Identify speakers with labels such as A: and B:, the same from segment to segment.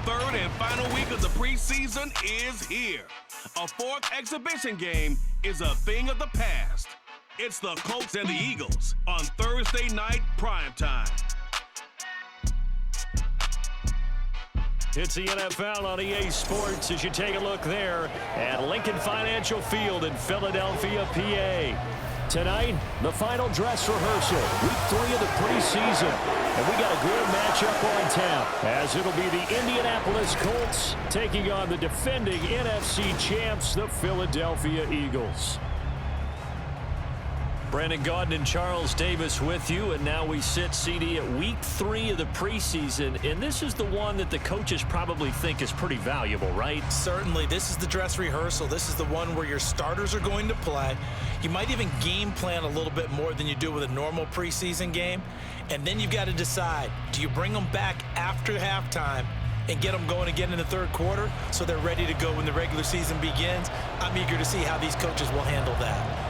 A: third and final week of the preseason is here. A fourth exhibition game is a thing of the past. It's the Colts and the Eagles on Thursday night primetime.
B: It's the NFL on EA Sports as you take a look there at Lincoln Financial Field in Philadelphia, PA. Tonight, the final dress rehearsal, week 3 of the preseason. And we got a good matchup on tap, as it'll be the Indianapolis Colts taking on the defending NFC champs, the Philadelphia Eagles. Brandon Gaudin and Charles Davis with you, and now we sit, CD, at week 3 of the preseason, and this is the one that the coaches probably think is pretty valuable, right?
C: Certainly. This is the dress rehearsal. This is the one where your starters are going to play. You might even game plan a little bit more than you do with a normal preseason game, and then you've got to decide, do you bring them back after halftime and get them going again in the third quarter so they're ready to go when the regular season begins? I'm eager to see how these coaches will handle that.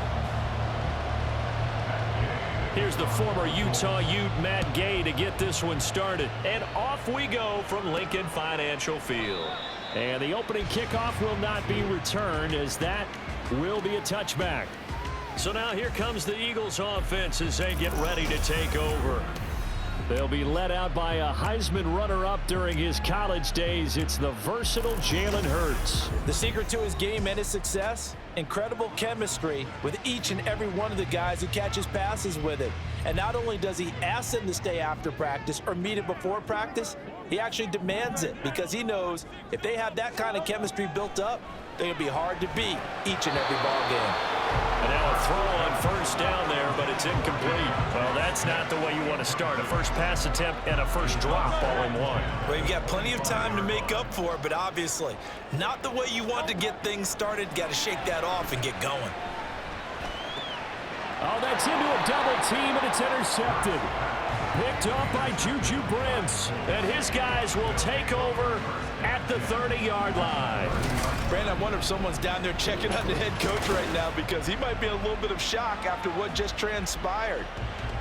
B: Here's the former Utah Ute, Matt Gay, to get this one started. And off we go from Lincoln Financial Field. And the opening kickoff will not be returned, as that will be a touchback. So now here comes the Eagles offense as they get ready to take over. They'll be led out by a Heisman runner-up during his college days. It's the versatile Jalen Hurts.
C: The secret to his game and his success? Incredible chemistry with each and every one of the guys who catches passes with him. And not only does he ask them to stay after practice or meet him before practice, he actually demands it, because he knows if they have that kind of chemistry built up, they're going to be hard to beat each and every ball game.
B: And now a throw on first down there, but it's incomplete. Well, that's not the way you want to start. A first pass attempt and a first drop all in one.
C: Well, you've got plenty of time to make up for it, but obviously not the way you want to get things started. Got to shake that off and get going.
B: Oh, that's into a double team, and it's intercepted. Picked up by Juju Brents, and his guys will take over at the 30-yard line.
C: Brandon, I wonder if someone's down there checking on the head coach right now, because he might be in a little bit of shock after what just transpired.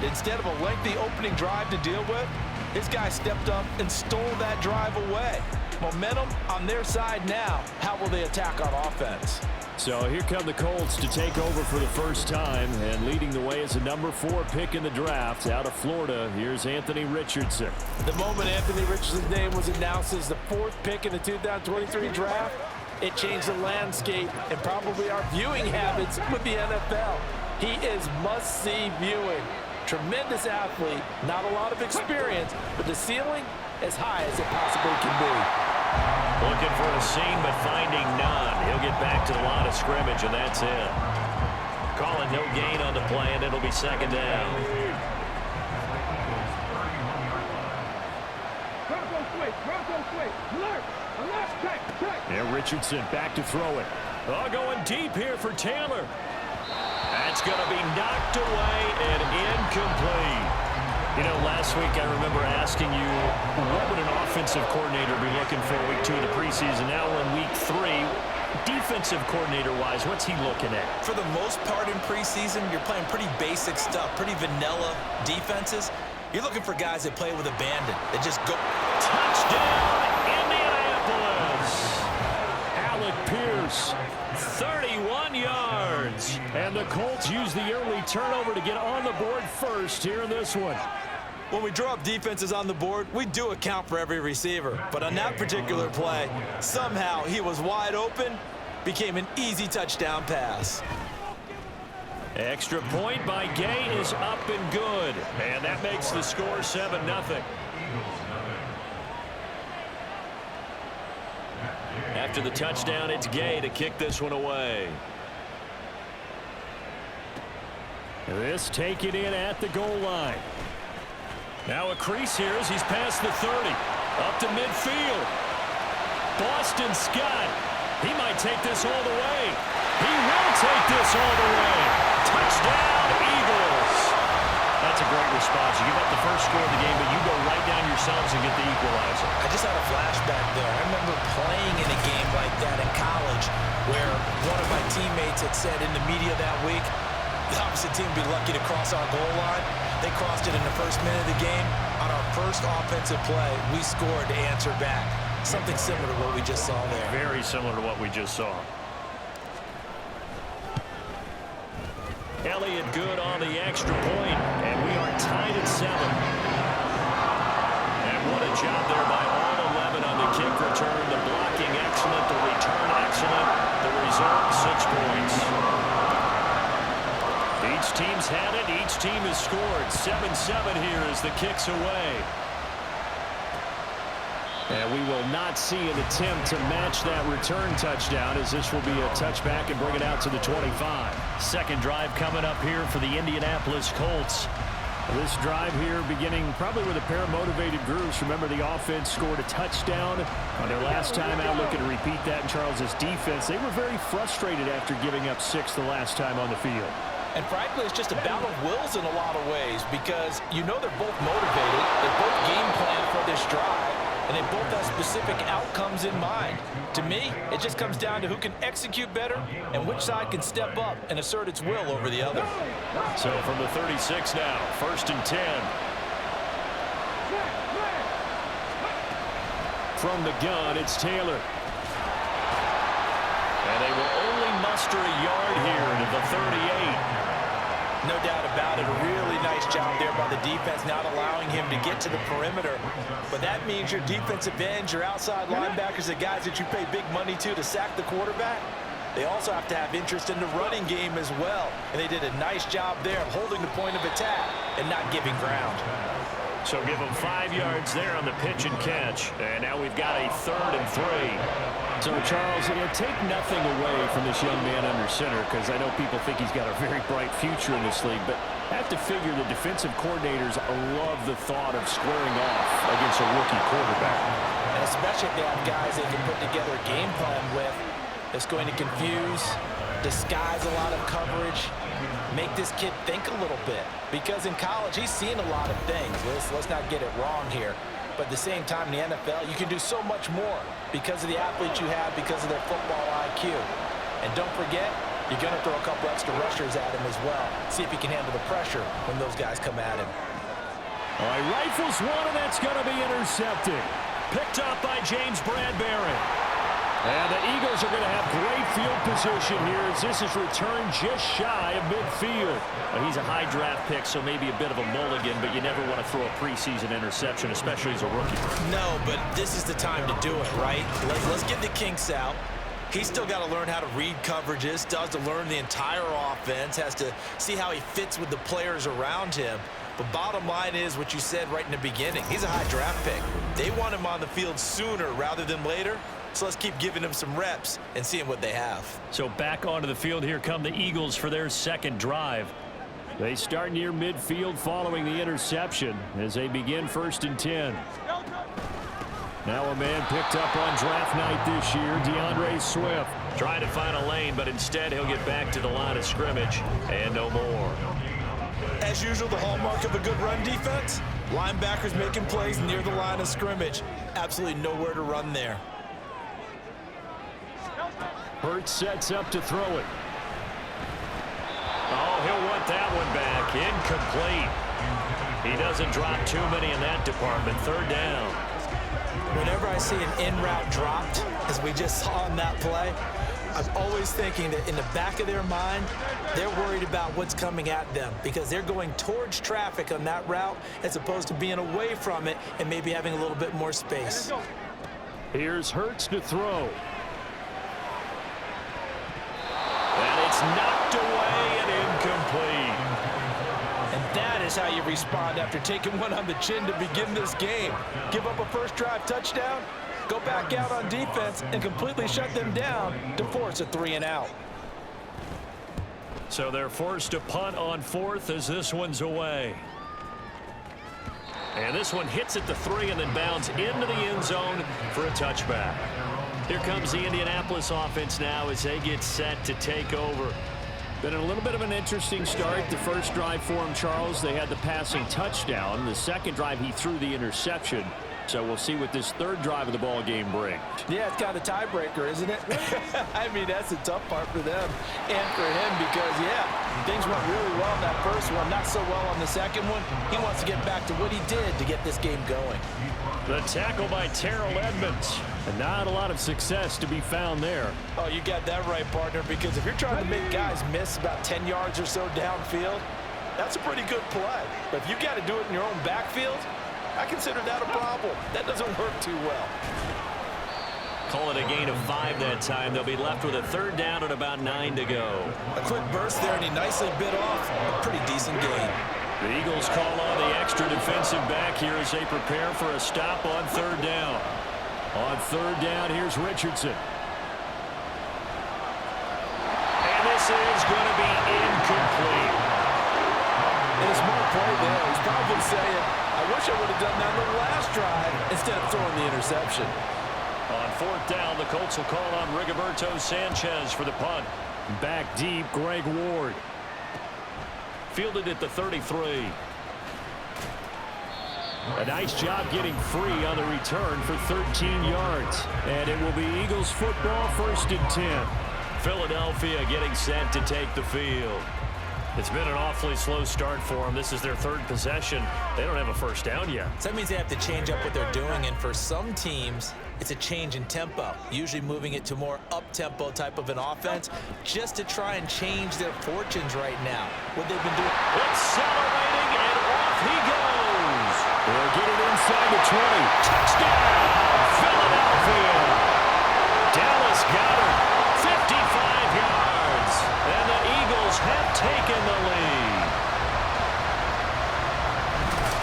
C: Instead of a lengthy opening drive to deal with, his guy stepped up and stole that drive away. Momentum on their side now. How will they attack on offense?
B: So here come the Colts to take over for the first time, and leading the way is a number 4 pick in the draft out of Florida. Here's Anthony Richardson.
C: The moment Anthony Richardson's name was announced as the 4th pick in the 2023 draft, it changed the landscape and probably our viewing habits with the NFL. He is must-see viewing. Tremendous athlete, not a lot of experience, but the ceiling as high as it possibly can be.
B: Looking for a seam, but finding none. He'll get back to the line of scrimmage, and that's it. Calling no gain on the play, and it'll be second down. And Richardson back to throw it. Oh, going deep here for Taylor. That's going to be knocked away and incomplete. You know, last week I remember asking you, what would an offensive coordinator be looking for week 2 of the preseason? Now we're in week 3. Defensive coordinator-wise, what's he looking at? For the most part in preseason, you're playing pretty basic stuff, pretty vanilla defenses. You're looking for guys that play with abandon, that just go. Touchdown, Indianapolis! Alec Pierce, 31 yards. And the Colts use the early turnover to get on the board first here in this one. When we draw up defenses on the board, we do account for every receiver. But on that particular play, somehow he was wide open, became an easy touchdown pass. Extra point by Gay is up and good. And that makes the score 7-0. After the touchdown, it's Gay to kick this one away. This taken in at the goal line. Now a crease here as he's past the 30. Up to midfield. Boston Scott. He might take this all the way. He will take this all the way. Touchdown, Eagles. That's a great response. You give up the first score of the game, but you go right down yourselves and get the equalizer. I just had a flashback there. I remember playing in a game like that in college where one of my teammates had said in the media that week, the opposite team would be lucky to cross our goal line. They crossed it in the first minute of the game. On our first offensive play, we scored to answer back.
C: Something similar to what we just saw there.
B: Very similar to what we just saw. Elliott good on the extra point, and we are tied at 7. And what a job there by all 11 on the kick return. The blocking excellent, the return excellent. The result, 6 points. Each team's had it. Each team has scored. 7-7 here as the kick's away. And we will not see an attempt to match that return touchdown, as this will be a touchback and bring it out to the 25. Second drive coming up here for the Indianapolis Colts. This drive here beginning probably with a pair of motivated groups. Remember, the offense scored a touchdown on their last time out. Looking to repeat that in Charles's defense. They were very frustrated after giving up 6 the last time on the field.
C: And frankly, it's just a battle of wills in a lot of ways, because you know they're both motivated. They're both game planned for this drive, and they both have specific outcomes in mind. To me, it just comes down to who can execute better and which side can step up and assert its will over the other.
B: So from the 36 now, 1st and 10. From the gun, it's Taylor. And they will only muster a yard here to the 38.
C: No doubt about it. A really nice job there by the defense, not allowing him to get to the perimeter. But that means your defensive ends, your outside linebackers, the guys that you pay big money to sack the quarterback, they also have to have interest in the running game as well. And they did a nice job there of holding the point of attack and not giving ground.
B: So give them 5 yards there on the pitch and catch. And now we've got a 3rd and 3. So, Charles, take nothing away from this young man under center, because I know people think he's got a very bright future in this league, but I have to figure the defensive coordinators love the thought of squaring off against a rookie quarterback.
C: And especially if they have guys they can put together a game plan with that's going to confuse, disguise a lot of coverage, make this kid think a little bit. Because in college, he's seen a lot of things. Let's not get it wrong here. But at the same time, in the NFL, you can do so much more because of the athletes you have, because of their football IQ. And don't forget, you're going to throw a couple extra rushers at him as well. See if he can handle the pressure when those guys come at him.
B: All right, rifles one, and that's going to be intercepted. Picked up by James Bradbury. And the Eagles are going to have great field position here as this is returned just shy of midfield. Well, he's a high draft pick, so maybe a bit of a mulligan, but you never want to throw a preseason interception, especially as a rookie.
C: No, but this is the time to do it, right? Let's get the kinks out. He's still got to learn how to read coverages, still has to learn the entire offense, has to see how he fits with the players around him. But bottom line is what you said right in the beginning. He's a high draft pick. They want him on the field sooner rather than later. So let's keep giving them some reps and seeing what they have.
B: So back onto the field, here come the Eagles for their second drive. They start near midfield following the interception as they begin 1st and 10. Now a man picked up on draft night this year, DeAndre Swift. Trying to find a lane, but instead he'll get back to the line of scrimmage and no more.
C: As usual, the hallmark of a good run defense, linebackers making plays near the line of scrimmage. Absolutely nowhere to run there.
B: Hurts sets up to throw it. Oh, he'll want that one back. Incomplete. He doesn't drop too many in that department. 3rd down.
C: Whenever I see an in-route dropped, as we just saw on that play, I'm always thinking that in the back of their mind, they're worried about what's coming at them because they're going towards traffic on that route as opposed to being away from it and maybe having a little bit more space.
B: Here's Hurts to throw. And it's knocked away and incomplete.
C: And that is how you respond after taking one on the chin to begin this game. Give up a first drive touchdown, go back out on defense and completely shut them down to force a 3-and-out.
B: So they're forced to punt on 4th as this one's away. And this one hits at the 3 and then bounds into the end zone for a touchback. Here comes the Indianapolis offense now as they get set to take over. Been a little bit of an interesting start. The first drive for him, Charles, they had the passing touchdown. The second drive, he threw the interception. So we'll see what this 3rd drive of the ball game brings.
C: Yeah, it's kind of a tiebreaker, isn't it? I mean, that's the tough part for them and for him because, yeah, things went really well in that first one, not so well on the second one. He wants to get back to what he did to get this game going.
B: The tackle by Terrell Edmonds. And not a lot of success to be found there.
C: Oh, you got that right, partner, because if you're trying to make guys miss about 10 yards or so downfield, that's a pretty good play. But if you got to do it in your own backfield, I consider that a problem. That doesn't work too well.
B: Call it a gain of 5 that time. They'll be left with a 3rd down and about 9 to go.
C: A quick burst there, and he nicely bit off a pretty decent gain.
B: The Eagles call on the extra defensive back here as they prepare for a stop on 3rd down. On 3rd down, here's Richardson. And this is going to be incomplete.
C: And a smart play there. He's probably saying, I wish I would have done that on the last drive instead of throwing the interception.
B: On 4th down, the Colts will call on Rigoberto Sanchez for the punt. Back deep, Greg Ward. Fielded at the 33. A nice job getting free on the return for 13 yards. And it will be Eagles football, 1st and 10. Philadelphia getting set to take the field. It's been an awfully slow start for them. This is their 3rd possession. They don't have a 1st down yet.
C: So that means they have to change up what they're doing, and for some teams, it's a change in tempo, usually moving it to more up-tempo type of an offense, just to try and change their fortunes right now. What they've been doing.
B: Accelerating, and off he goes. They'll get it inside the 20. Touchdown, Philadelphia. Dallas Goedert, 55 yards. And the Eagles have taken the lead.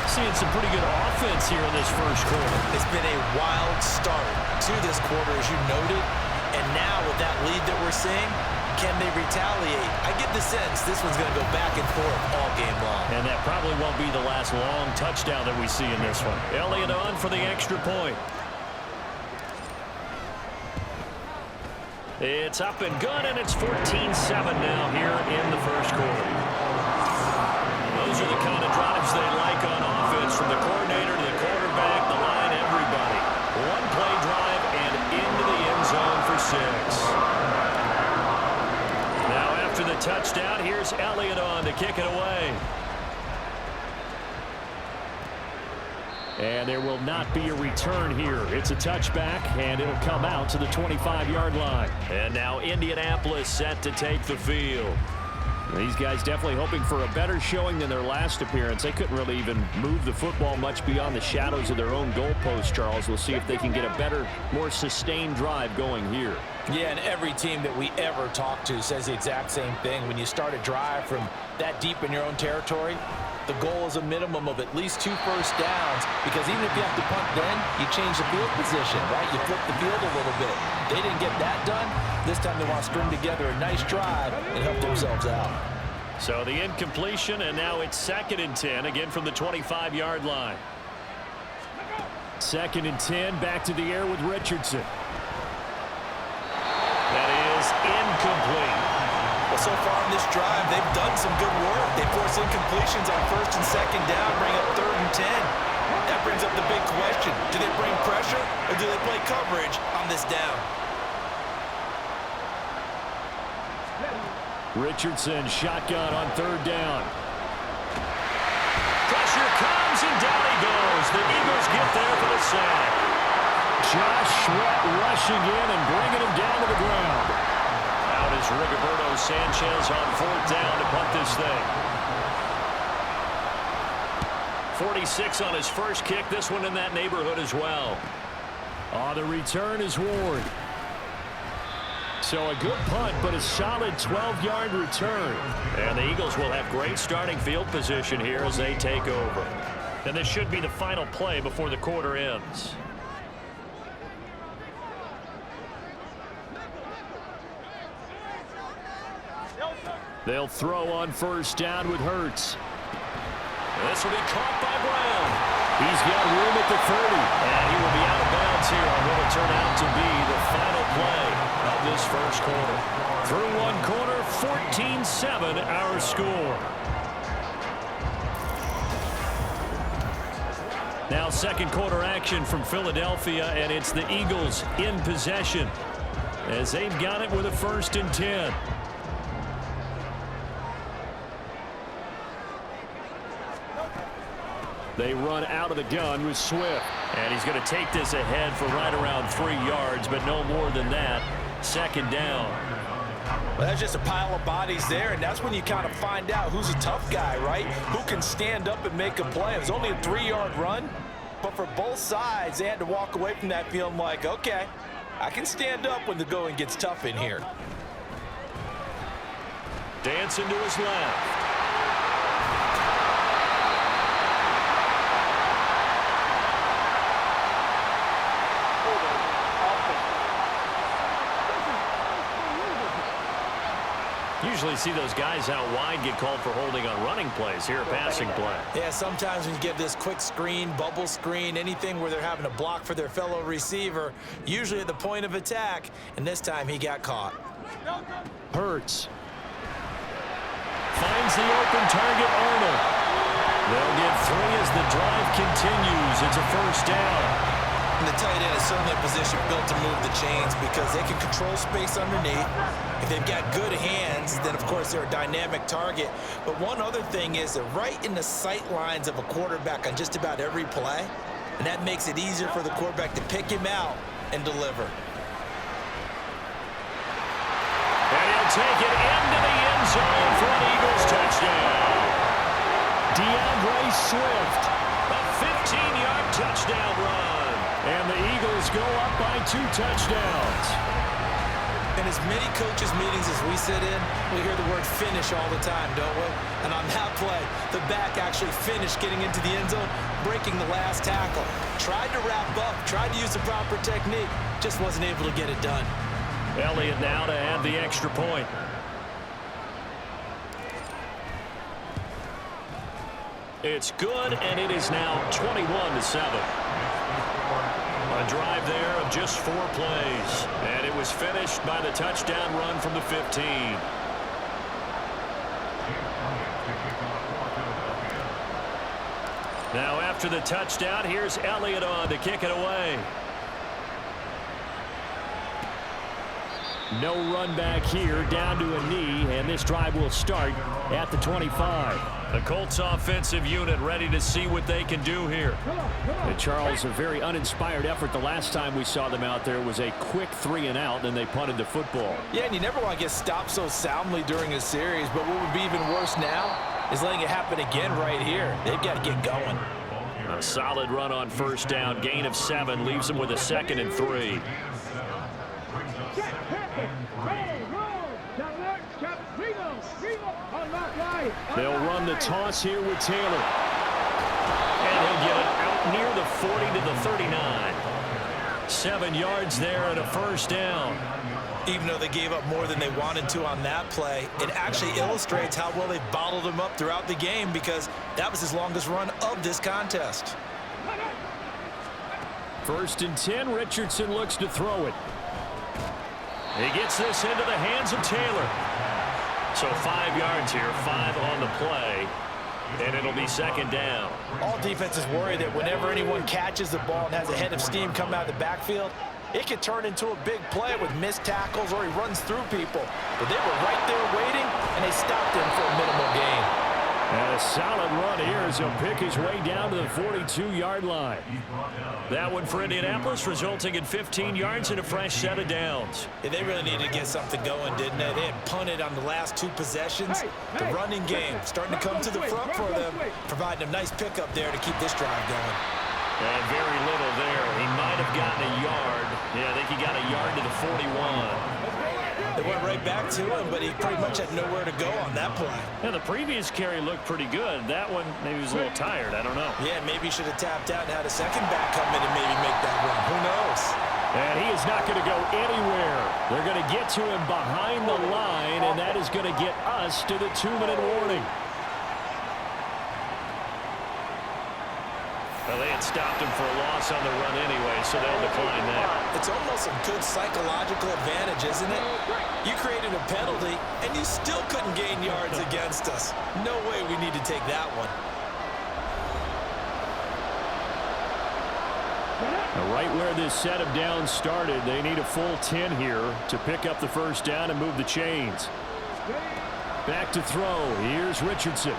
B: Seeing some pretty good offense here in this 1st quarter.
C: It's been a wild start to this quarter, as you noted. And now with that lead that we're seeing, can they retaliate? I get the sense this one's going to go back and forth all game long.
B: And that probably won't be the last long touchdown that we see in this one. Elliott on for the extra point. It's up and good, and it's 14-7 now here in the 1st quarter. Those are the kind of drives they like on offense, from the coordinator to the quarterback, the line, everybody. One play drive and into the end zone for 6. Now after the touchdown, here's Elliott on to kick it away. And there will not be a return here. It's a touchback, and it'll come out to the 25-yard line. And now Indianapolis set to take the field. These guys definitely hoping for a better showing than their last appearance. They couldn't really even move the football much beyond the shadows of their own goalpost, Charles. We'll see if they can get a better, more sustained drive going here.
C: Yeah, and every team that we ever talk to says the exact same thing. When you start a drive from that deep in your own territory, the goal is a minimum of at least 2 first downs, because even if you have to punt then, you change the field position, right? You flip the field a little bit. They didn't get that done. This time they want to string together a nice drive and help themselves out.
B: So the incompletion, and now it's 2nd and 10, again from the 25-yard line. 2nd and 10, back to the air with Richardson. That is incomplete.
C: Well, so far in this drive, they've done some good work. They force incompletions on 1st and 2nd down, bring up 3rd and 10. That brings up the big question. Do they bring pressure, or do they play coverage on this down?
B: Richardson shotgun on 3rd down. Pressure comes, and down he goes. The Eagles get there for the sack. Josh Sweat rushing in and bringing him down to the ground. Out is Rigoberto Sanchez on 4th down to punt this thing. 46 on his first kick. This one in that neighborhood as well. On the return is Ward. So a good punt, but a solid 12-yard return. And the Eagles will have great starting field position here as they take over. And this should be the final play before the quarter ends. They'll throw on 1st down with Hurts. This will be caught by Brown. He's got room at the 30. And he will be out of bounds here on what will turn out to be the final play of this 1st quarter. Through 1 quarter, 14-7 our score. Now 2nd quarter action from Philadelphia, and it's the Eagles in possession as they've got it with a 1st and 10. They run out of the gun with Swift. And he's going to take this ahead for right around 3 yards, but no more than that. Second down.
C: Well, that's just a pile of bodies there, and that's when you kind of find out who's a tough guy, right? Who can stand up and make a play. It was only a 3-yard run, but for both sides, they had to walk away from that feeling like, okay, I can stand up when the going gets tough in here.
B: Dancing to his left. Usually see those guys out wide get called for holding on running plays. Here, a passing play.
C: Yeah, sometimes when you get this quick screen, bubble screen, anything where they're having to block for their fellow receiver, usually at the point of attack, and this time he got caught.
B: Hurts. Finds the open target, Arnold. They'll get 3 as the drive continues. It's a first down.
C: And the tight end is certainly a position built to move the chains because they can control space underneath. If they've got good hands, then of course they're a dynamic target. But one other thing is they're right in the sight lines of a quarterback on just about every play. And that makes it easier for the quarterback to pick him out and deliver.
B: And he'll take it into the end zone for an Eagles touchdown. DeAndre Swift, a 15-yard touchdown run. And the Eagles go up by 2 touchdowns.
C: In as many coaches' meetings as we sit in, we hear the word finish all the time, don't we? And on that play, the back actually finished getting into the end zone, breaking the last tackle. Tried to wrap up, tried to use the proper technique, just wasn't able to get it done.
B: Elliott now to add the extra point. It's good, and it is now 21-7. A drive there of just 4 plays, and it was finished by the touchdown run from the 15. Now after the touchdown, here's Elliott on to kick it away. No run back here, down to a knee, and this drive will start at the 25. The Colts offensive unit ready to see what they can do here. And Charles, a very uninspired effort the last time we saw them out there was a quick 3 and out, and they punted the football.
C: Yeah, and you never want to get stopped so soundly during a series, but what would be even worse now is letting it happen again right here. They've got to get going.
B: A solid run on first down, gain of 7, leaves them with a 2nd and 3. They'll run the toss here with Taylor. And he'll get it out near the 40 to the 39. 7 yards there and a first down.
C: Even though they gave up more than they wanted to on that play, it actually illustrates how well they bottled them up throughout the game because that was his longest run of this contest.
B: 1st and 10, Richardson looks to throw it. He gets this into the hands of Taylor. So 5 yards here, 5 on the play, and it'll be 2nd down.
C: All defenses worry that whenever anyone catches the ball and has a head of steam coming out of the backfield, it could turn into a big play with missed tackles or he runs through people. But they were right there waiting, and they stopped him for a minimal gain.
B: And a solid run here as he'll pick his way down to the 42-yard line. That one for Indianapolis, resulting in 15 yards and a fresh set of downs.
C: Yeah, they really needed to get something going, didn't they? They had punted on the last 2 possessions. The running game starting to come to the front for them, providing a nice pickup there to keep this drive going.
B: And very little there. He might have gotten a yard. Yeah, I think he got a yard to the 41.
C: They went right back to him, but he pretty much had nowhere to go on that play.
B: Yeah, the previous carry looked pretty good. That one, maybe he was a little tired. I don't know.
C: Yeah, maybe he should have tapped out and had a second back come in and maybe make that run. Who knows?
B: And he is not going to go anywhere. They're going to get to him behind the line, and that is going to get us to the 2-minute warning. Well, they had stopped him for a loss on the run anyway, so they'll decline that.
C: It's almost a good psychological advantage, isn't it? You created a penalty, and you still couldn't gain yards against us. No way we need to take that one.
B: Now, right where this set of downs started, they need a full 10 here to pick up the first down and move the chains. Back to throw. Here's Richardson.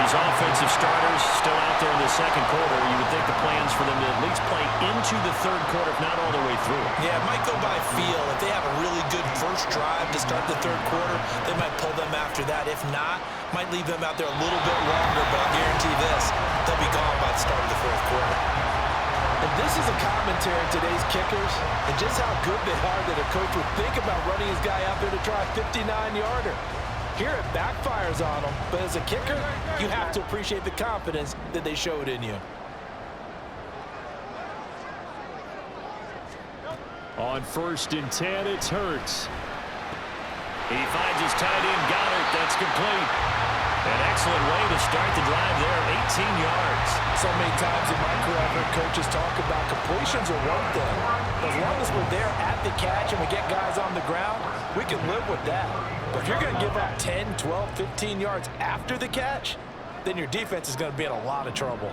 B: these offensive starters still out there in the second quarter, you would think the plans for them to at least play into the third quarter, if not all the way through.
C: Yeah, it might go by feel. If they have a really good first drive to start the third quarter, they might pull them after that. If not, might leave them out there a little bit longer, but I'll guarantee this, they'll be gone by the start of the fourth quarter.
D: And this is a commentary on today's kickers and just how good they are that a coach would think about running his guy out there to try a 59-yarder. Here it backfires on them, but as a kicker, you have to appreciate the confidence that they showed in you.
B: On 1st and 10, it's Hurts. He finds his tight end, Goddard. That's complete. An excellent way to start the drive there, 18 yards.
D: So many times in my career, I've heard coaches talk about completions are one thing. As long as we're there at the catch and we get guys on the ground, we can live with that. But if you're going to give up 10, 12, 15 yards after the catch, then your defense is going to be in a lot of trouble.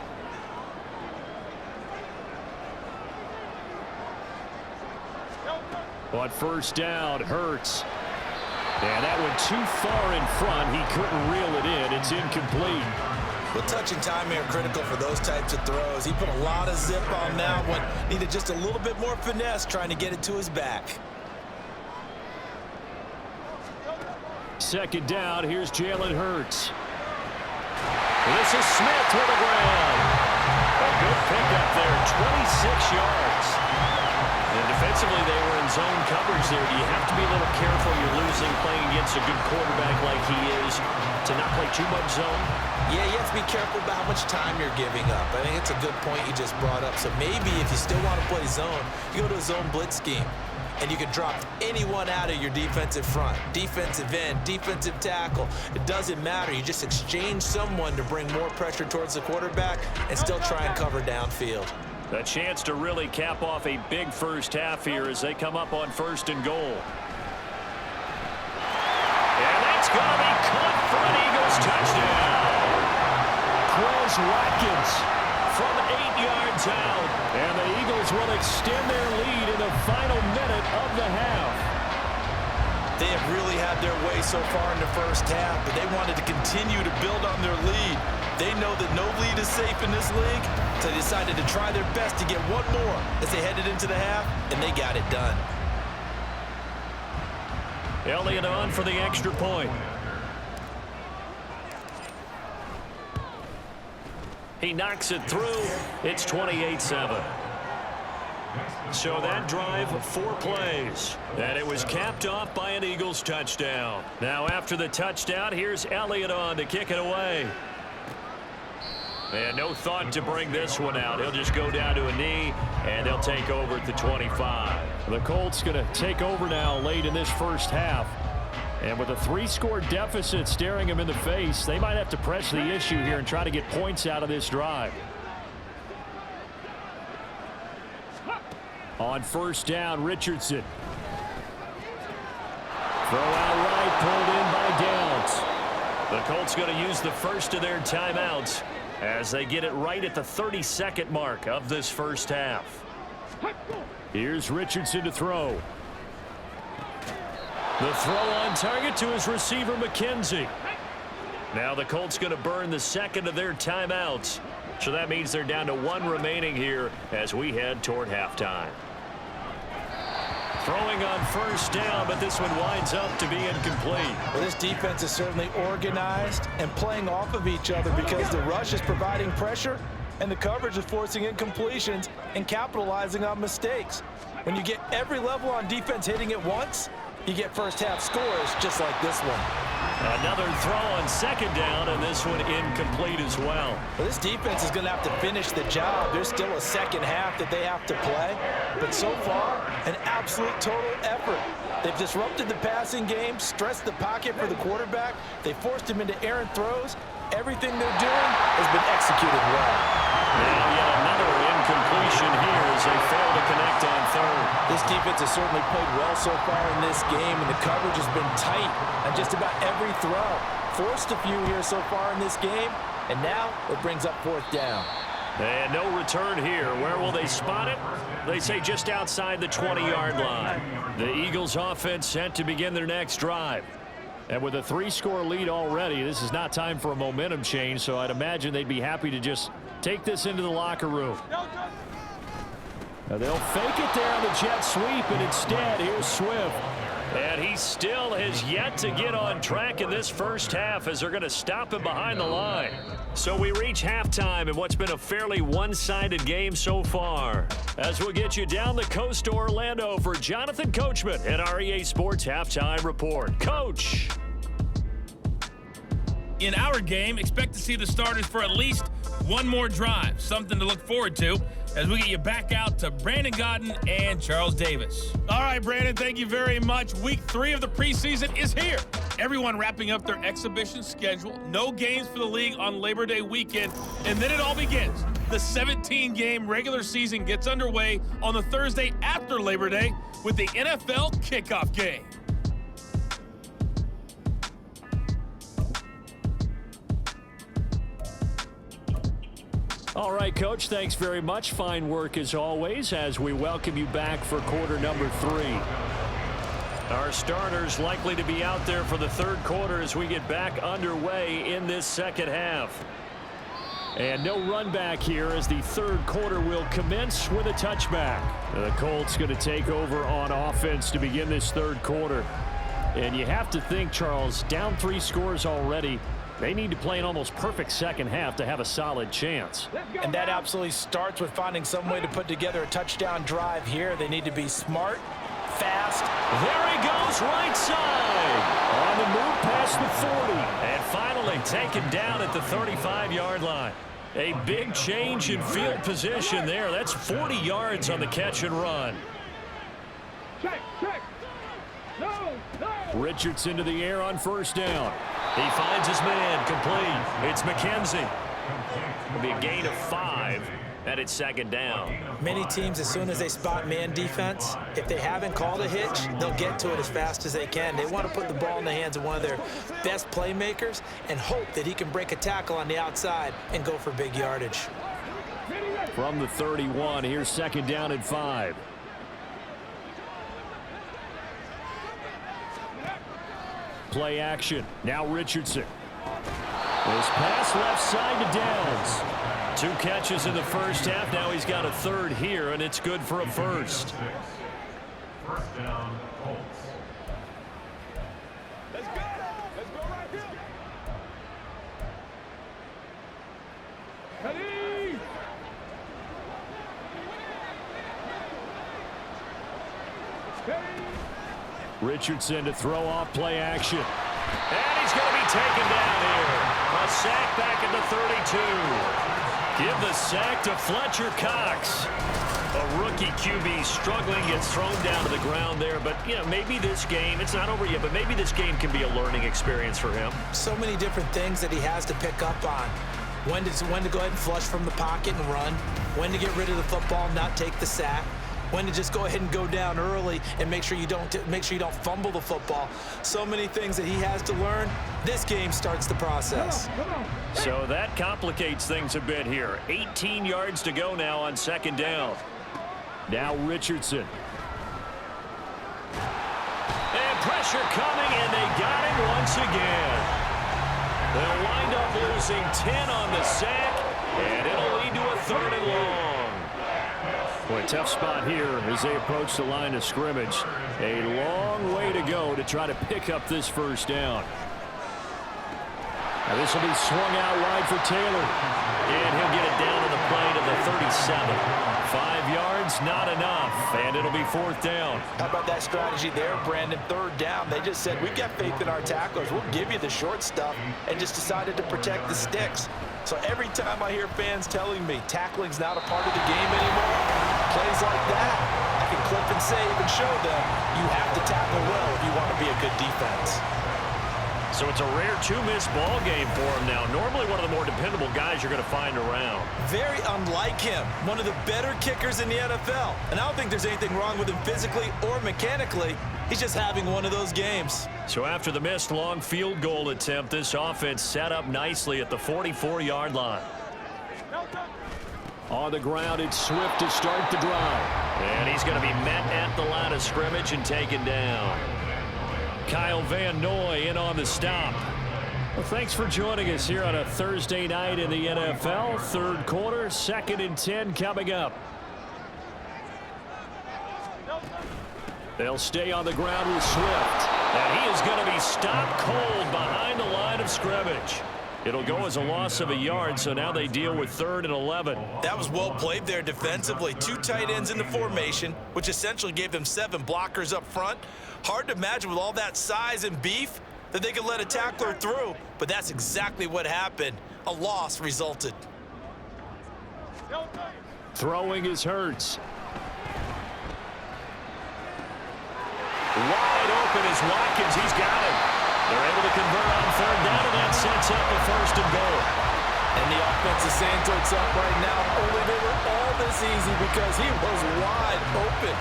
B: On 1st down, Hurts. And that went too far in front. He couldn't reel it in. It's incomplete.
C: Well, touch and timing are critical for those types of throws. He put a lot of zip on that one. Needed just a little bit more finesse trying to get it to his back.
B: 2nd down, here's Jalen Hurts. This is Smith with the ground. A good pickup there, 26 yards. And defensively, they were in zone coverage there. Do you have to be a little careful? You're losing playing against a good quarterback like he is to not play too much zone?
C: Yeah, you have to be careful about how much time you're giving up. I think it's a good point you just brought up. So maybe if you still want to play zone, you go to a zone blitz scheme. And you can drop anyone out of your defensive front, defensive end, defensive tackle. It doesn't matter. You just exchange someone to bring more pressure towards the quarterback and still try and cover downfield.
B: A chance to really cap off a big first half here as they come up on 1st and goal. And that's going to be caught for an Eagles touchdown. Chris Watkins from 8 yards out. And the Eagles will extend their lead in the final minute of the half.
C: They have really had their way so far in the first half, but they wanted to continue to build on their lead. They know that no lead is safe in this league, so they decided to try their best to get one more as they headed into the half, and they got it done.
B: Elliott on for the extra point. He knocks it through. It's 28-7. So that drive, 4 plays. And it was capped off by an Eagles touchdown. Now after the touchdown, here's Elliott on to kick it away. And no thought to bring this one out. He'll just go down to a knee, and they'll take over at the 25. The Colts going to take over now late in this first half. And with a 3-score deficit staring them in the face, they might have to press the issue here and try to get points out of this drive. On 1st down, Richardson. Throw out right, pulled in by Downs. The Colts going to use the first of their timeouts as they get it right at the 32nd mark of this first half. Here's Richardson to throw. The throw on target to his receiver, McKenzie. Now the Colts going to burn the second of their timeouts. So that means they're down to 1 remaining here as we head toward halftime. Throwing on 1st down, but this one winds up to be incomplete.
D: Well, this defense is certainly organized and playing off of each other because the rush is providing pressure and the coverage is forcing incompletions and capitalizing on mistakes. When you get every level on defense hitting at once, you get first half scores just like this one.
B: Another throw on 2nd down, and this one incomplete as well.
D: Well, this defense is going to have to finish the job. There's still a second half that they have to play. But so far, an absolute total effort. They've disrupted the passing game, stressed the pocket for the quarterback. They forced him into errant throws. Everything they're doing has been executed well.
B: Now yet another incompletion here as they fail to connect on 3rd.
D: This defense has certainly played well so far in this game, and the coverage has been tight on just about every throw. Forced a few here so far in this game, and now it brings up 4th down.
B: And no return here. Where will they spot it? They say just outside the 20-yard line. The Eagles offense set to begin their next drive. And with a 3-score lead already, this is not time for a momentum change, so I'd imagine they'd be happy to just take this into the locker room. Now they'll fake it there on the jet sweep, and instead, here's Swift. And he still has yet to get on track in this first half as they're going to stop him behind the line. So we reach halftime in what's been a fairly one-sided game so far. As we'll get you down the coast to Orlando for Jonathan Coachman and our EA Sports Halftime Report. Coach!
E: In our game, expect to see the starters for at least one more drive. Something to look forward to as we get you back out to Brandon Godden and Charles Davis. All right, Brandon, thank you very much. Week 3 of the preseason is here. Everyone wrapping up their exhibition schedule. No games for the league on Labor Day weekend. And then it all begins. The 17-game regular season gets underway on the Thursday after Labor Day with the NFL kickoff game.
B: All right, Coach, thanks very much. Fine work as always as we welcome you back for quarter number 3. Our starters likely to be out there for the third quarter as we get back underway in this second half. And no run back here as the third quarter will commence with a touchback. The Colts going to take over on offense to begin this third quarter. And you have to think, Charles, down 3 scores already. They need to play an almost perfect second half to have a solid chance.
D: And that absolutely starts with finding some way to put together a touchdown drive here. They need to be smart, fast.
B: There he goes, right side. On the move past the 40. And finally taken down at the 35-yard line. A big change in field position there. That's 40 yards on the catch and run.
F: Check. No.
B: Richardson to the air on first down. He finds his man, complete. It's McKenzie. It'll be a gain of 5, and it's second down.
D: Many teams, as soon as they spot man defense, if they haven't called a hitch, they'll get to it as fast as they can. They want to put the ball in the hands of one of their best playmakers and hope that he can break a tackle on the outside and go for big yardage.
B: From the 31, here's second down and 5. Play action. Now Richardson. His pass left side to Downs. 2 catches in the first half. Now he's got a third here, and it's good for a first.
F: First down, Colts. Let's go right here. Ready.
B: Richardson to throw off play action. And he's going to be taken down here. A sack back at the 32. Give the sack to Fletcher Cox. A rookie QB struggling, gets thrown down to the ground there. But, you know, maybe this game, it's not over yet, but maybe this game can be a learning experience for him.
D: So many different things that he has to pick up on. When to go ahead and flush from the pocket and run. When to get rid of the football and not take the sack. When to just go ahead and go down early and make sure you don't fumble the football. So many things that he has to learn. This game starts the process.
B: So that complicates things a bit here. 18 yards to go now on second down. Now Richardson. And pressure coming, and they got him once again. They'll wind up losing 10 on the sack, and it'll lead to a third and long. Boy, tough spot here as they approach the line of scrimmage. A long way to go to try to pick up this first down. Now this will be swung out wide for Taylor. And he'll get it down to the play to the 37. 5 yards, not enough. And it'll be fourth down.
D: How about that strategy there, Brandon? Third down. They just said, we've got faith in our tacklers. We'll give you the short stuff, and just decided to protect the sticks. So every time I hear fans telling me tackling's not a part of the game anymore, plays like that, I can clip and save and show them you have to tackle well if you want to be a good defense.
B: So it's a rare 2-miss ball game for him now. Normally one of the more dependable guys you're going to find around.
D: Very unlike him. One of the better kickers in the NFL. And I don't think there's anything wrong with him physically or mechanically. He's just having one of those games.
B: So after the missed long field goal attempt, this offense set up nicely at the 44-yard line. On the ground, it's Swift to start the drive. And he's going to be met at the line of scrimmage and taken down. Kyle Van Noy in on the stop. Well, thanks for joining us here on a Thursday night in the NFL. Third quarter, 2nd and 10 coming up. They'll stay on the ground with Swift. And he is going to be stopped cold behind the line of scrimmage. It'll go as a loss of a yard, so now they deal with 3rd and 11.
C: That was well played there defensively. 2 tight ends in the formation, which essentially gave them 7 blockers up front. Hard to imagine with all that size and beef that they could let a tackler through, but that's exactly what happened. A loss resulted.
B: Throwing is Hurts. Wide open is Watkins. He's got it. They're able to convert on 3rd down, and that sets up a 1st and goal.
D: And the offense is saying to itself right now, only they were all this easy because he was wide open.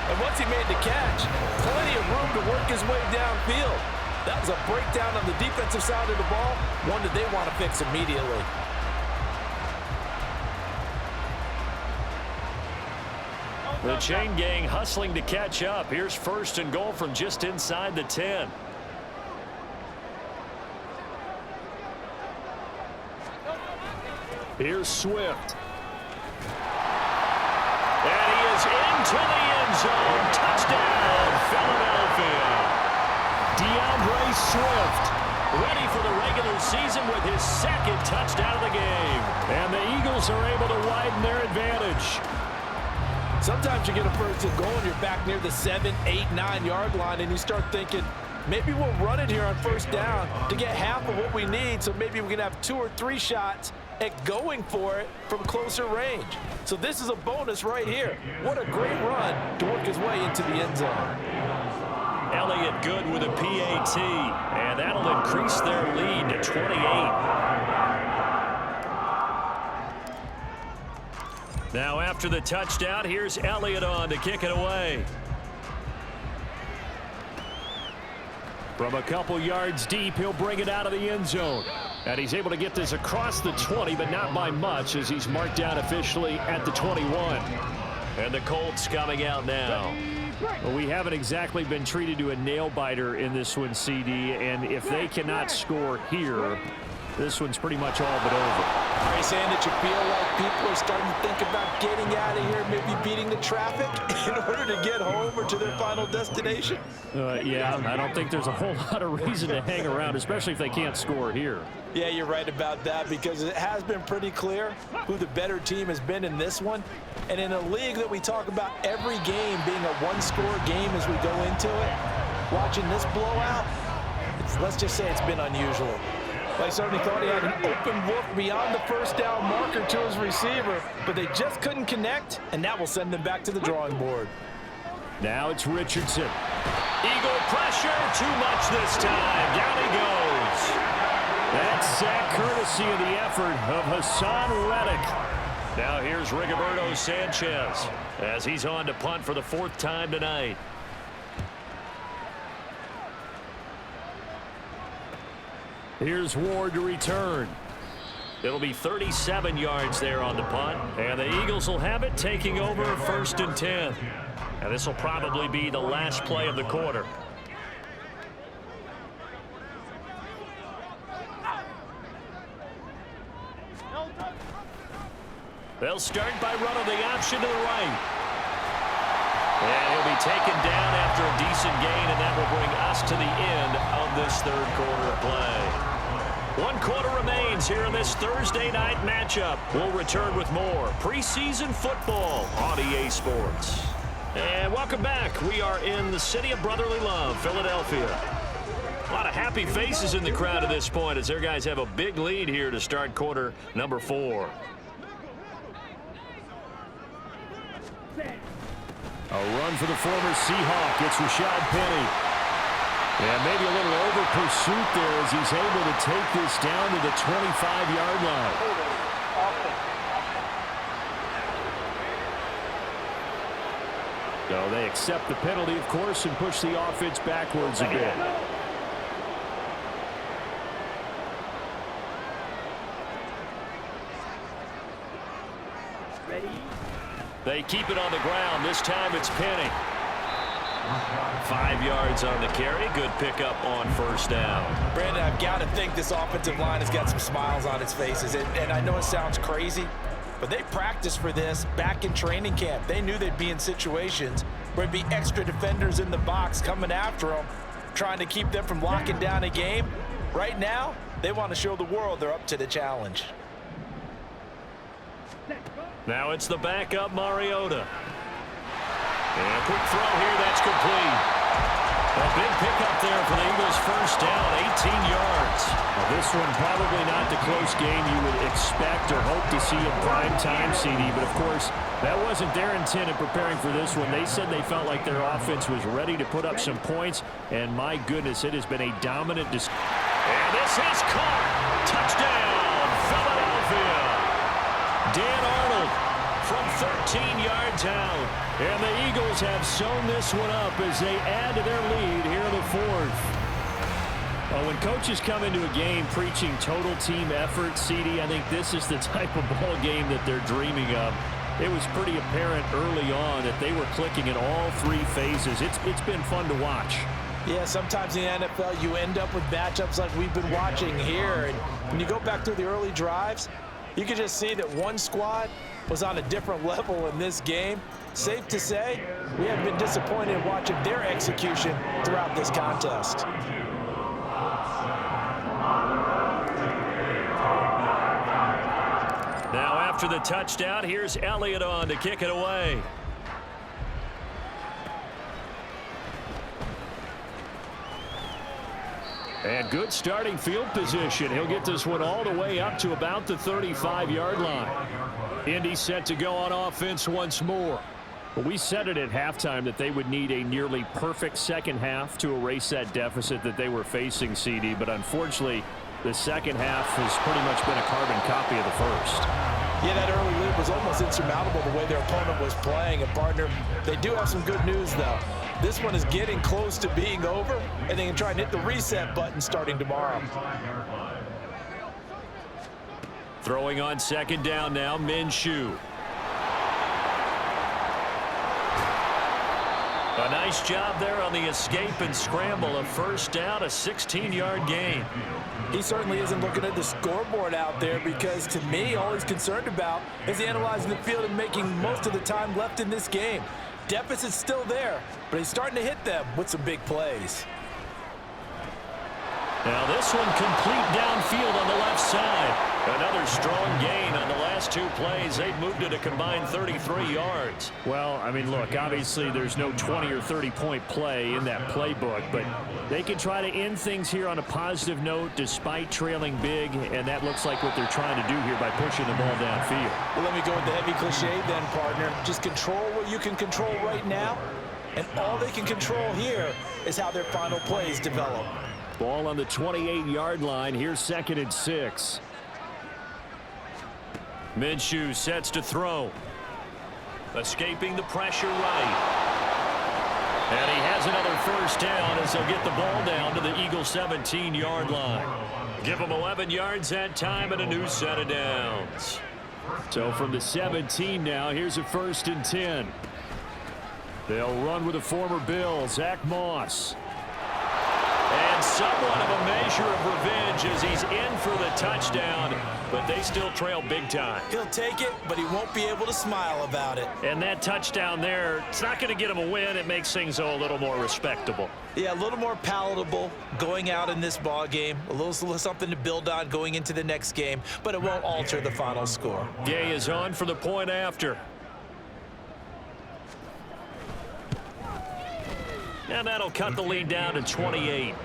D: And once he made the catch, plenty of room to work his way downfield. That was a breakdown on the defensive side of the ball, one that they want to fix immediately.
B: The chain gang hustling to catch up. Here's 1st and goal from just inside the 10. Here's Swift. And he is into the end zone. Touchdown, Philadelphia. DeAndre Swift ready for the regular season with his 2nd touchdown of the game. And the Eagles are able to widen their advantage.
D: Sometimes you get a 1st and goal and you're back near the 7, 8, 9 yard line and you start thinking, maybe we'll run it here on 1st down to get half of what we need, so maybe we can have 2 or 3 shots at going for it from closer range. So this is a bonus right here. What a great run to work his way into the end zone.
B: Elliott good with a PAT, and that'll increase their lead to 28. Now after the touchdown, here's Elliott on to kick it away. From a couple yards deep, he'll bring it out of the end zone. And he's able to get this across the 20, but not by much, as he's marked down officially at the 21. And the Colts coming out now. Well, we haven't exactly been treated to a nail-biter in this one, CD, and if they cannot score here, this one's pretty much all but over.
D: Are you saying that you feel like people are starting to think about getting out of here, maybe beating the traffic in order to get home or to their final destination?
B: Yeah, I don't think there's a whole lot of reason to hang around, especially if they can't score here.
D: Yeah, you're right about that, because it has been pretty clear who the better team has been in this one. And in a league that we talk about every game being a one-score game as we go into it, watching this blowout, let's just say it's been unusual. I certainly thought he had an open look beyond the 1st down marker to his receiver, but they just couldn't connect, and that will send them back to the drawing board.
B: Now it's Richardson. Eagle pressure, too much this time. Down he goes. That's sack courtesy of the effort of Hassan Reddick. Now here's Rigoberto Sanchez as he's on to punt for the 4th time tonight. Here's Ward to return. It'll be 37 yards there on the punt, and the Eagles will have it, taking over 1st and 10. And this will probably be the last play of the quarter. They'll start by running the option to the right. And he'll be taken down after a decent gain, and that will bring us to the end of this 3rd quarter of play. 1 quarter remains here in this Thursday night matchup. We'll return with more preseason football on EA Sports. And welcome back. We are in the city of brotherly love, Philadelphia. A lot of happy faces in the crowd at this point as their guys have a big lead here to start quarter number 4. A run for the former Seahawk. It's Rashad Penny. And maybe a little over pursuit there as he's able to take this down to the 25-yard line. So they accept the penalty, of course, and push the offense backwards a bit. They keep it on the ground. This time it's Penny. 5 yards on the carry. Good pickup on first down.
D: Brandon, I've got to think this offensive line has got some smiles on its faces. And I know it sounds crazy, but they practiced for this back in training camp. They knew they'd be in situations where there'd be extra defenders in the box coming after them, trying to keep them from locking down a game. Right now, they want to show the world they're up to the challenge.
B: Now it's the backup Mariota. And a quick throw here, that's complete. A big pickup there for the Eagles' first down, 18 yards. Well, this one probably not the close game you would expect or hope to see in prime time, CD. But, of course, that wasn't their intent in preparing for this one. They said they felt like their offense was ready to put up some points. And, my goodness, it has been a dominant display. And this is caught. Touchdown, Philadelphia. Dan Arnold from 13 yards out. And the Eagles have sewn this one up as they add to their lead here in the fourth. Well, when coaches come into a game preaching total team effort, CD, I think this is the type of ball game that they're dreaming of. It was pretty apparent early on that they were clicking in all three phases. It's been fun to watch.
D: Yeah, sometimes in the NFL you end up with matchups like we've been watching here. And when you go back through the early drives, you can just see that one squad was on a different level in this game. Safe to say, we have been disappointed watching their execution throughout this contest.
B: Now after the touchdown, here's Elliott on to kick it away. And good starting field position. He'll get this one all the way up to about the 35-yard line. Indy set to go on offense once more. Well, we said it at halftime that they would need a nearly perfect second half to erase that deficit that they were facing, CD. But unfortunately, the second half has pretty much been a carbon copy of the first.
D: Yeah, that early lead was almost insurmountable the way their opponent was playing. And, partner, they do have some good news, though. This one is getting close to being over, and they can try and hit the reset button starting tomorrow.
B: Throwing on second down now, Minshew. A nice job there on the escape and scramble. A first down, a 16-yard gain.
D: He certainly isn't looking at the scoreboard out there because, to me, all he's concerned about is analyzing the field and making most of the time left in this game. Deficit's still there, but he's starting to hit them with some big plays.
B: Now this one complete downfield on the left side. Another strong gain on the last two plays. They've moved it a combined 33 yards. Well, I mean, look, obviously there's no 20 or 30-point play in that playbook, but they can try to end things here on a positive note despite trailing big, and that looks like what they're trying to do here by pushing the ball downfield.
D: Well, let me go with the heavy cliche then, partner. Just control what you can control right now, and all they can control here is how their final plays develop.
B: Ball on the 28-yard line. Here's 2nd and 6. Minshew sets to throw. Escaping the pressure right. And he has another first down as they'll get the ball down to the Eagles' 17-yard line. Give them 11 yards that time and a new set of downs. So from the 17 now, here's a 1st and 10. They'll run with a former Bill, Zach Moss. And somewhat of a measure of revenge as he's in for the touchdown, but they still trail big time.
D: He'll take it, but he won't be able to smile about it.
B: And that touchdown there, it's not going to get him a win. It makes things a little more respectable.
D: Yeah, a little more palatable going out in this ball game. A little something to build on going into the next game, but it won't alter the final score.
B: Gay is on for the point after. And that'll cut the lead down to 28.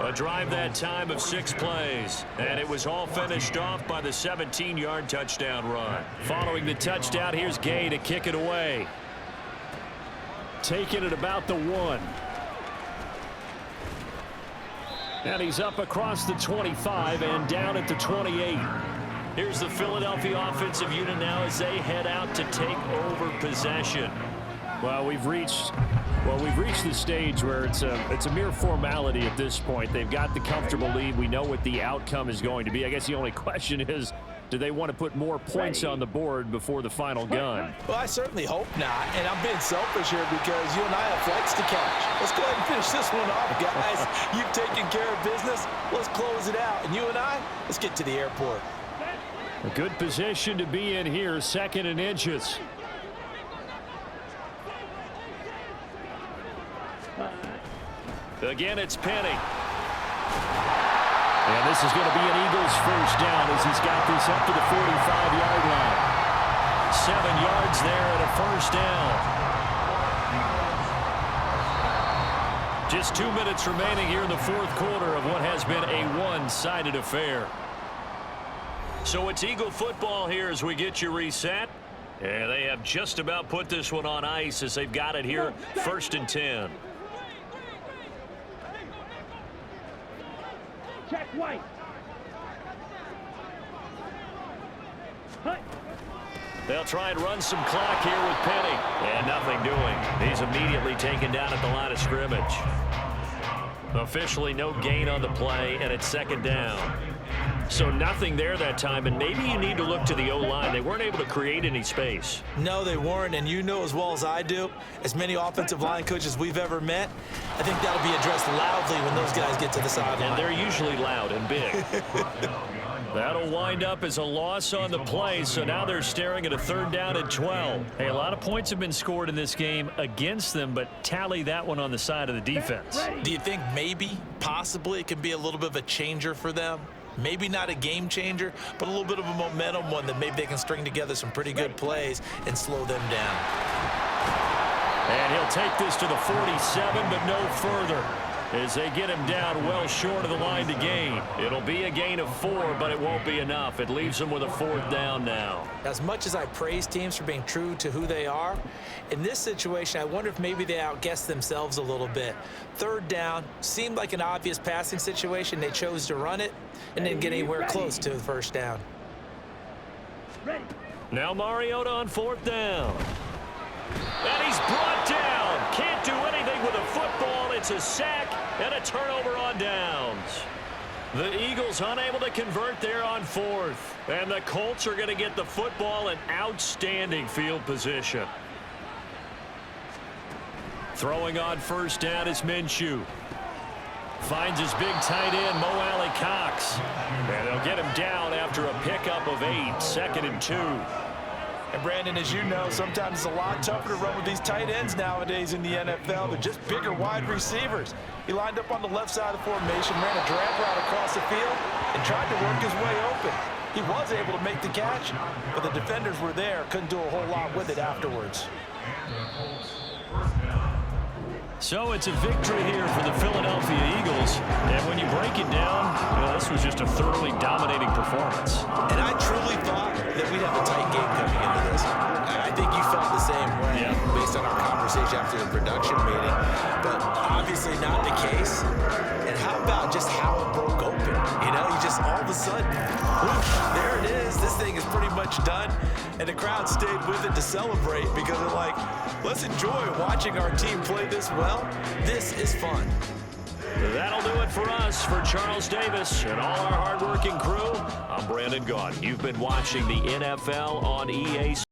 B: A drive that time of 6 plays. And it was all finished off by the 17-yard touchdown run. Following the touchdown, here's Gay to kick it away. Taking it about the 1. And he's up across the 25 and down at the 28. Here's the Philadelphia offensive unit now as they head out to take over possession. Well, we've reached the stage where it's a mere formality at this point. They've got the comfortable lead. We know what the outcome is going to be. I guess the only question is, Do they want to put more points on the board before the final gun?
D: Well, I certainly hope not, and I'm being selfish here because you and I have flights to catch. Let's go ahead and finish this one off, guys. You've taken care of business. Let's close it out, and you and I, let's get to the airport.
B: A good position to be in here, 2nd and inches. Again, it's Penny. And this is going to be an Eagles first down as he's got this up to the 45-yard line. 7 yards there and a first down. Just 2 minutes remaining here in the 4th quarter of what has been a one-sided affair. So it's Eagle football here as we get you reset. And they have just about put this one on ice as they've got it here, 1st and 10.
F: Check White.
B: They'll try and run some clock here with Penny. And nothing doing. He's immediately taken down at the line of scrimmage. Officially no gain on the play, and it's 2nd down. So nothing there that time, and maybe you need to look to the O-line. They weren't able to create any space.
D: No, they weren't, and you know as well as I do, as many offensive line coaches we've ever met, I think that'll be addressed loudly when those guys get to the sideline.
B: And they're usually loud and big. That'll wind up as a loss on the play, so now they're staring at a 3rd down and 12. Hey, a lot of points have been scored in this game against them, but tally that one on the side of the defense.
D: Do you think maybe, possibly, it can be a little bit of a changer for them? Maybe not a game changer, but a little bit of a momentum one that maybe they can string together some pretty good plays and slow them down.
B: And he'll take this to the 47, but no further, as they get him down well short of the line to gain. It'll be a gain of 4, but it won't be enough. It leaves them with a 4th down now.
D: As much as I praise teams for being true to who they are, in this situation, I wonder if maybe they outguessed themselves a little bit. 3rd down seemed like an obvious passing situation. They chose to run it and didn't get anywhere close to the 1st down.
B: Now Mariota on 4th down. And he's brought down. Can't do anything with a football. It's a sack and a turnover on downs. The Eagles unable to convert there on 4th. And the Colts are going to get the football in outstanding field position. Throwing on 1st down is Minshew. Finds his big tight end, Mo Alley Cox. And they'll get him down after a pickup of 8, 2nd and 2.
D: And Brandon, as you know, sometimes it's a lot tougher to run with these tight ends nowadays in the NFL. They're just bigger wide receivers. He lined up on the left side of the formation, ran a drag route across the field, and tried to work his way open. He was able to make the catch, but the defenders were there, couldn't do a whole lot with it afterwards.
B: So it's a victory here for the Philadelphia Eagles. And when you break it down, this was just a thoroughly dominating performance.
D: And I truly thought that we'd have a tight game coming into this. I think you felt the same way based on our conversation after the production meeting. But obviously not the case. And how about just how it broke open? You just all of a sudden, whoosh, there it is. This thing is pretty much done. And the crowd stayed with it to celebrate because they're like, let's enjoy watching our team play this well. This is fun.
B: That'll do it for us. For Charles Davis and all our hardworking crew, I'm Brandon Gaudin. You've been watching the NFL on EA Sports.